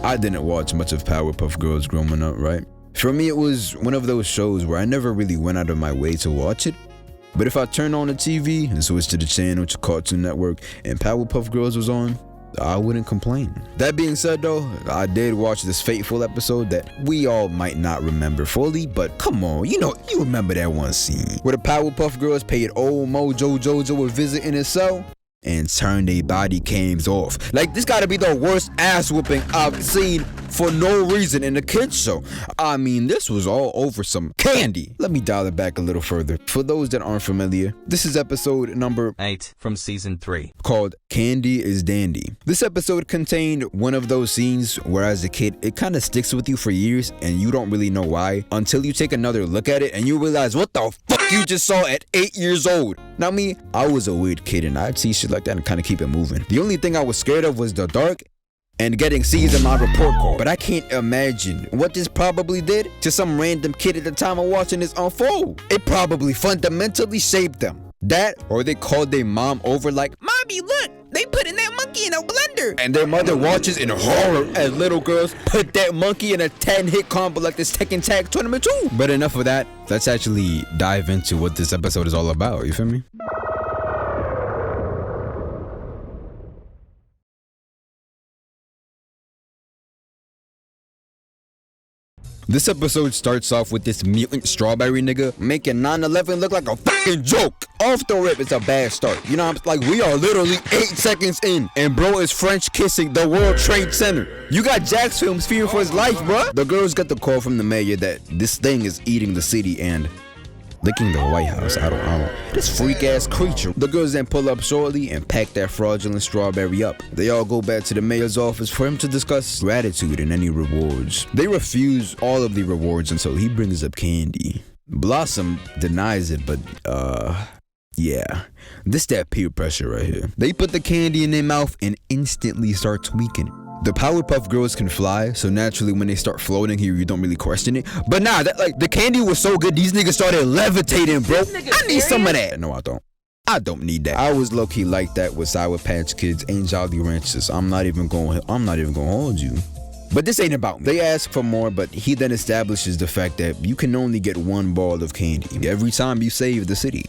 I didn't watch much of Powerpuff Girls growing up, right? For me, it was one of those shows where I never really went out of my way to watch it. But if I turned on the TV and switched to the channel to Cartoon Network and Powerpuff Girls was on, I wouldn't complain. That being said though, I did watch this fateful episode that we all might not remember fully, but come on, you remember that one scene where the Powerpuff Girls paid old mojo jojo a visit in his cell and turned their body cams off. Like, this gotta be the worst ass whooping I've seen for no reason in a kids show. I mean, this was all over some candy. Let me dial it back a little further. For those that aren't familiar, this is episode number 8 from season 3, called Candy is Dandy. This episode contained one of those scenes where as a kid, it kind of sticks with you for years and you don't really know why until you take another look at it and you realize what the fuck you just saw at 8 years old. Now me, I was a weird kid and I'd see shit like that and kind of keep it moving. The only thing I was scared of was the dark and getting C's in my report card. But I can't imagine what this probably did to some random kid at the time of watching this unfold. It probably fundamentally shaped them. That, or they called their mom over like, "Mommy, look, they putting that monkey in a blender." And their mother watches in horror as little girls put that monkey in a 10-hit combo like this Tekken Tag Tournament too. But enough of that. Let's actually dive into what this episode is all about, you feel me? This episode starts off with this mutant strawberry nigga making 9/11 look like a fucking joke. Off the rip, it's a bad start. You know, I'm like, we are literally 8 seconds in, and bro is French kissing the World Trade Center. You got Jax Films fearing for his life, bro. The girls got the call from the mayor that this thing is eating the city and licking the White House. I don't. This freak ass creature. The girls then pull up shortly and pack that fraudulent strawberry up. They all go back to the mayor's office for him to discuss gratitude and any rewards. They refuse all of the rewards until he brings up candy. Blossom denies it, but yeah. This that peer pressure right here. They put the candy in their mouth and instantly start tweaking. The Powerpuff Girls can fly, so naturally when they start floating here, you don't really question it. But nah, the candy was so good, these niggas started levitating, bro. I need some of that. No, I don't. I don't need that. I was low-key like that with Sour Patch Kids and Jolly Ranchers. I'm not even gonna hold you. But this ain't about me. They ask for more, but he then establishes the fact that you can only get one ball of candy every time you save the city.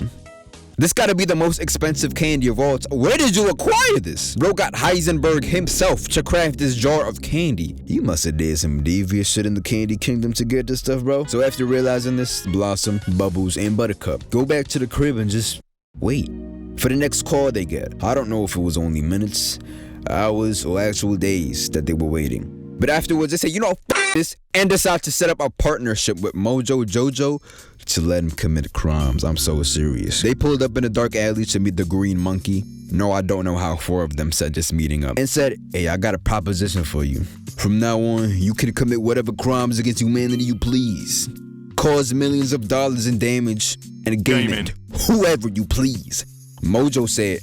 This gotta be the most expensive candy of all time. Where did you acquire this? Bro got Heisenberg himself to craft this jar of candy. You must have did some devious shit in the Candy Kingdom to get this stuff, bro. So after realizing this, Blossom, Bubbles, and Buttercup go back to the crib and just wait for the next call they get. I don't know if it was only minutes, hours, or actual days that they were waiting. But afterwards, they say, you know, f this, and decide to set up a partnership with Mojo Jojo to let him commit crimes. I'm so serious. They pulled up in a dark alley to meet the green monkey. No, I don't know how 4 of them set this meeting up. And said, hey, I got a proposition for you. From now on, you can commit whatever crimes against humanity you please. Cause millions of dollars in damage and game whoever you please. Mojo said,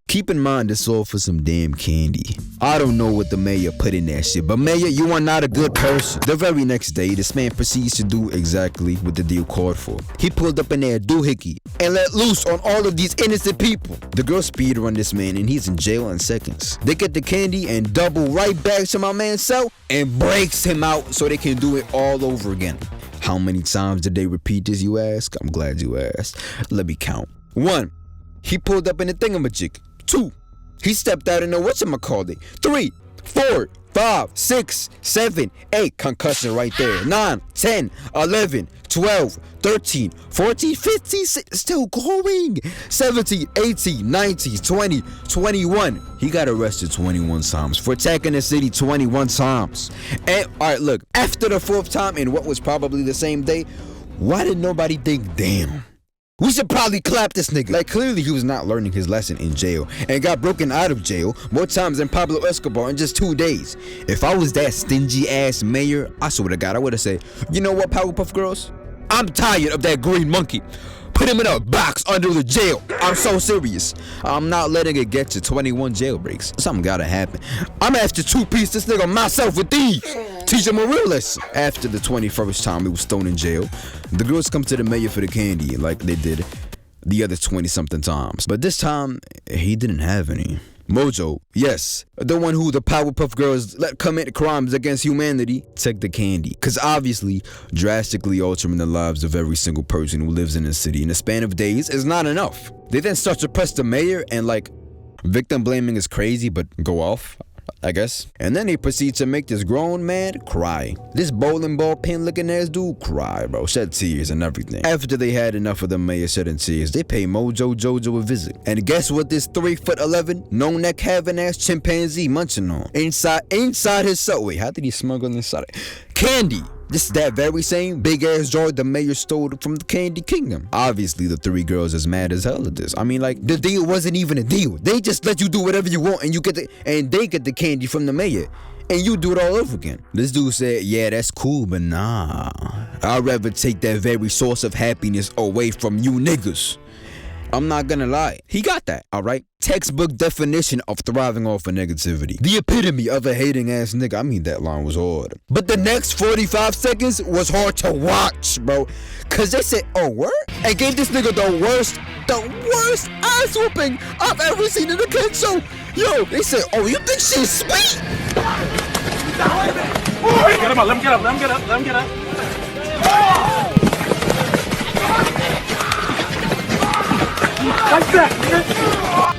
keep in mind this all for some damn candy. I don't know what the mayor put in that shit, but mayor, you are not a good person. The very next day, this man proceeds to do exactly what the deal called for. He pulled up in there doohickey and let loose on all of these innocent people. The girl speed run this man and he's in jail in seconds. They get the candy and double right back to my man's cell and breaks him out so they can do it all over again. How many times did they repeat this, you ask? I'm glad you asked. Let me count. 1, he pulled up in a thingamajig. 2, he stepped out in the whatchamacallit. 3, 4, 5, 6, 7, 8, concussion right there. 9, 10, 11, 12, 13, 14, 15, still going. 17, 18, 19, 20, 21. He got arrested 21 times for attacking the city 21 times. And alright, look, after the 4th time in what was probably the same day, why did nobody think, damn, we should probably clap this nigga? Like, clearly he was not learning his lesson in jail and got broken out of jail more times than Pablo Escobar in just 2 days. If I was that stingy ass mayor, I swear to God, I would have said, you know what, Powerpuff Girls? I'm tired of that green monkey. Put him in a box under the jail. I'm so serious. I'm not letting it get to 21 jailbreaks. Something gotta happen. I'm after 2-piece this nigga myself with these. Teach him a real lesson. After the 21st time he was thrown in jail, the girls come to the mayor for the candy like they did the other 20-something times. But this time, he didn't have any. Mojo, yes, the one who the Powerpuff Girls let commit crimes against humanity, took the candy. Cause obviously, drastically altering the lives of every single person who lives in the city in a span of days is not enough. They then start to press the mayor and like, victim blaming is crazy, but go off, I guess. And then they proceed to make this grown man cry. This bowling ball pin looking ass dude cry, bro. Shed tears and everything. After they had enough of the mayor shedding tears, they pay Mojo Jojo a visit. And guess what this 3'11", no neck having ass chimpanzee munching on? Inside his cell. Wait, how did he smuggle inside it? Candy. This is that very same big ass jar the mayor stole from the Candy Kingdom. Obviously, the 3 girls is mad as hell at this. I mean, like, the deal wasn't even a deal. They just let you do whatever you want and they get the candy from the mayor. And you do it all over again. This dude said, yeah, that's cool, but nah. I'd rather take that very source of happiness away from you niggas. I'm not gonna lie, he got that, alright? Textbook definition of thriving off of negativity. The epitome of a hating ass nigga. I mean, that line was hard. But the next 45 seconds was hard to watch, bro. Cause they said, oh, word? And gave this nigga the worst ass whooping I've ever seen in a kid show. Yo, they said, oh, you think she's sweet? Get him up, let him get up. Like that.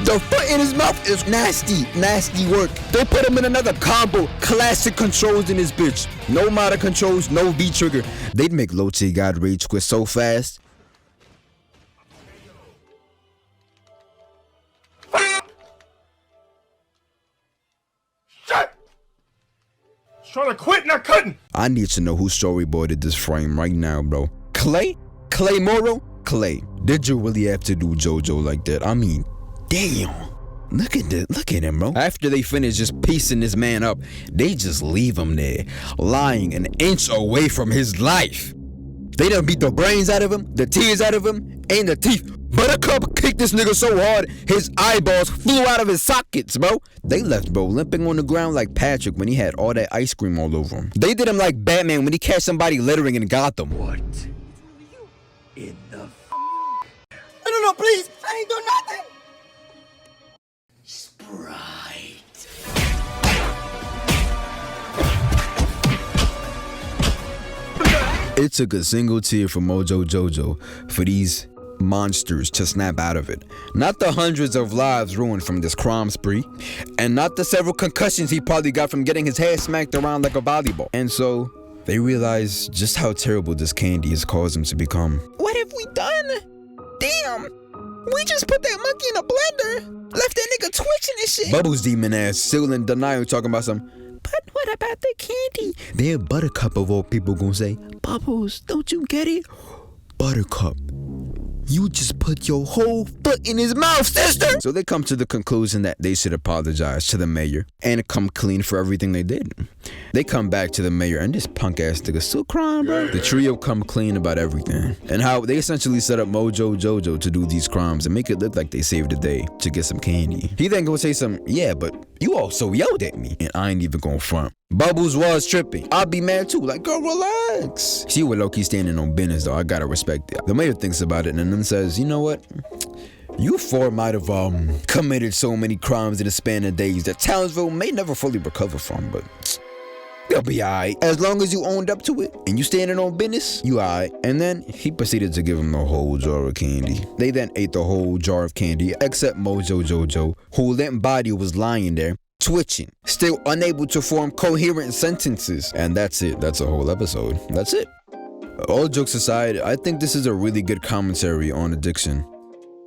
The foot in his mouth is nasty work. They put him in another combo. Classic controls in this bitch. No motor controls, no V trigger. They'd make Low-T God rage quit so fast. Shit! Trying to quit and I couldn't. I need to know who storyboarded this frame right now, bro. Clay Morrow? Clay, did you really have to do JoJo like that? I mean, damn. Look at him, bro. After they finish just piecing this man up, they just leave him there, lying an inch away from his life. They done beat the brains out of him, the tears out of him, and the teeth. Buttercup kicked this nigga so hard, his eyeballs flew out of his sockets, bro. They left bro limping on the ground like Patrick when he had all that ice cream all over him. They did him like Batman when he catch somebody littering in Gotham. What in the No, please! I ain't do nothing! Sprite? It took a single tear from Mojo Jojo for these monsters to snap out of it. Not the hundreds of lives ruined from this crime spree, and not the several concussions he probably got from getting his head smacked around like a volleyball. And so, they realized just how terrible this candy has caused him to become. What have we done? Damn! We just put that monkey in a blender! Left that nigga twitching and shit! Bubbles demon ass still in denial talking about some. But what about the candy? Their Buttercup of all people gonna say, Bubbles, don't you get it? Buttercup, you just put your whole foot in his mouth, sister! So they come to the conclusion that they should apologize to the mayor and come clean for everything they did. They come back to the mayor and this punk ass nigga still crying, bro. The trio come clean about everything and how they essentially set up Mojo Jojo to do these crimes and make it look like they saved the day to get some candy. He then gonna say something, yeah, but you also yelled at me and I ain't even gonna front. Bubbles was tripping. I'd be mad too. Like, girl, relax. She was low-key standing on business, though. I gotta respect it. The mayor thinks about it and then says, you know what? You four might have committed so many crimes in a span of days that Townsville may never fully recover from, but they'll be alright. As long as you owned up to it and you standing on business, you alright. And then he proceeded to give him the whole jar of candy. They then ate the whole jar of candy, except Mojo Jojo, whose limp body was lying there, twitching, still unable to form coherent sentences. And that's it. That's a whole episode. That's it. All jokes aside, I think this is a really good commentary on addiction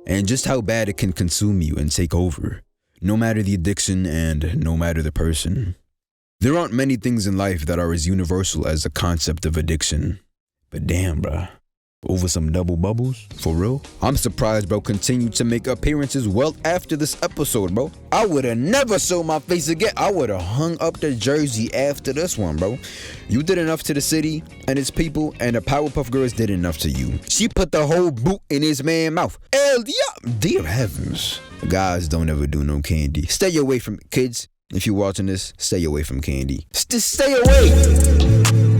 and just how bad it can consume you and take over, no matter the addiction and no matter the person. There aren't many things in life that are as universal as the concept of addiction. But damn, bruh. Over some double bubbles? For real? I'm surprised bro continued to make appearances well after this episode, bro. I would've never showed my face again. I would've hung up the jersey after this one, bro. You did enough to the city and its people, and the Powerpuff Girls did enough to you. She put the whole boot in his man's mouth. Dear heavens. Guys, don't ever do no candy. Stay away from kids. If you're watching this, stay away from candy. Stay away.